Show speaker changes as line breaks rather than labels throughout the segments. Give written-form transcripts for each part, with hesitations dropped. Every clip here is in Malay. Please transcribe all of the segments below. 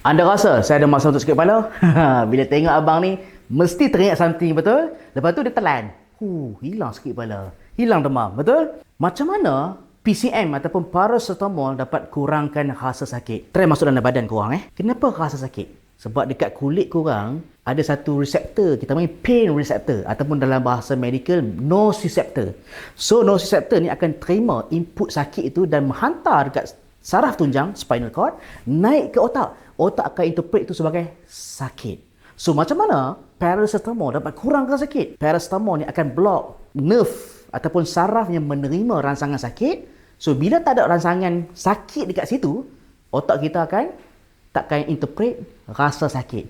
Anda rasa saya ada masa untuk sakit kepala? Bila tengok abang ni, mesti teringat something, betul? Lepas tu dia telan. Hilang sakit kepala. Hilang demam, betul? Macam mana PCM ataupun paracetamol dapat kurangkan rasa sakit? Try masuk dalam badan korang. Kenapa rasa sakit? Sebab dekat kulit korang ada satu reseptor, kita panggil pain receptor ataupun dalam bahasa medical nociceptor. So nociceptor ni akan terima input sakit itu dan menghantar dekat saraf tunjang spinal cord naik ke otak. Otak akan interpret itu sebagai sakit. So macam mana paracetamol dapat kurangkan sakit? Paracetamol ni akan block nerve ataupun saraf yang menerima rangsangan sakit. So bila tak ada rangsangan sakit dekat situ, otak kita akan takkan interpret rasa sakit.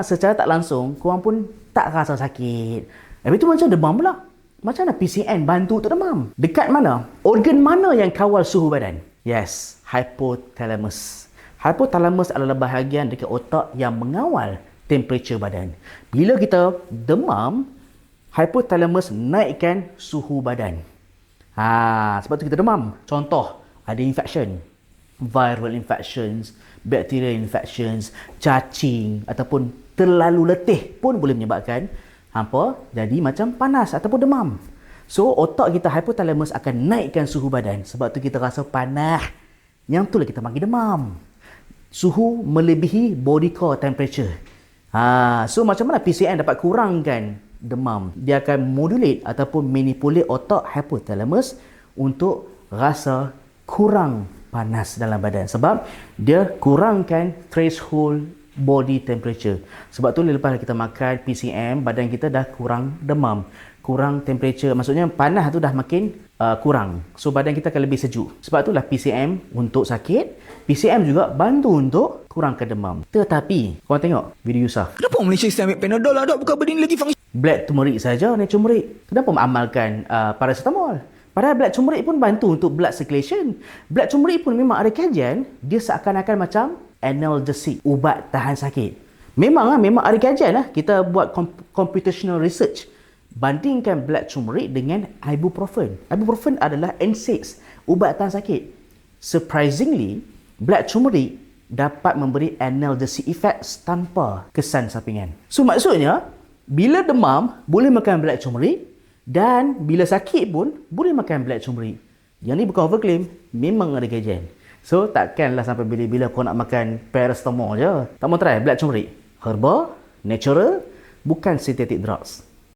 Secara tak langsung korang pun tak rasa sakit. Habis tu macam demam pula. Macam mana PCN bantu untuk demam? Dekat mana? Organ mana yang kawal suhu badan? Yes, hypothalamus. Hypothalamus adalah bahagian dekat otak yang mengawal temperature badan. Bila kita demam, hypothalamus naikkan suhu badan. Sebab tu kita demam. Contoh, ada infection. Viral infections, bacterial infections, cacing ataupun terlalu letih pun boleh menyebabkan hampa jadi macam panas ataupun demam. So, otak kita hypothalamus akan naikkan suhu badan. Sebab tu kita rasa panas. Yang itulah kita panggil demam. Suhu melebihi body core temperature. So macam mana PCN dapat kurangkan demam? Dia akan modulate ataupun manipulate otak hypothalamus untuk rasa kurang panas dalam badan. Sebab dia kurangkan threshold body temperature. Sebab tu lepas kita makan PCM, badan kita dah kurang demam. Kurang temperature, maksudnya panas tu dah makin kurang. So badan kita akan lebih sejuk. Sebab itulah PCM untuk sakit. PCM juga bantu untuk kurangkan demam. Tetapi korang tengok video Yusuf.
Kenapa Malaysia mesti ambil Panadol lah, dok? Bukan benda ni lagi fungsi.
Black turmeric saja, nature turmeric. Kenapa mengamalkan paracetamol? Padahal black turmeric pun bantu untuk blood circulation. Black turmeric pun memang ada kajian, dia seakan-akan macam analgesic, ubat tahan sakit. Memang ada kajian. Kita buat computational research. Bandingkan black turmeric dengan ibuprofen. Ibuprofen adalah NSAIDs, ubat tahan sakit. Surprisingly, black turmeric dapat memberi analgesic effects tanpa kesan sampingan. So maksudnya, bila demam boleh makan black turmeric dan bila sakit pun boleh makan black turmeric. Yang ni bukan overclaim, memang ada kajian. So takkanlah sampai bila-bila kau nak makan paracetamol je. Tak mau try black turmeric. Herba, natural, bukan synthetic drugs.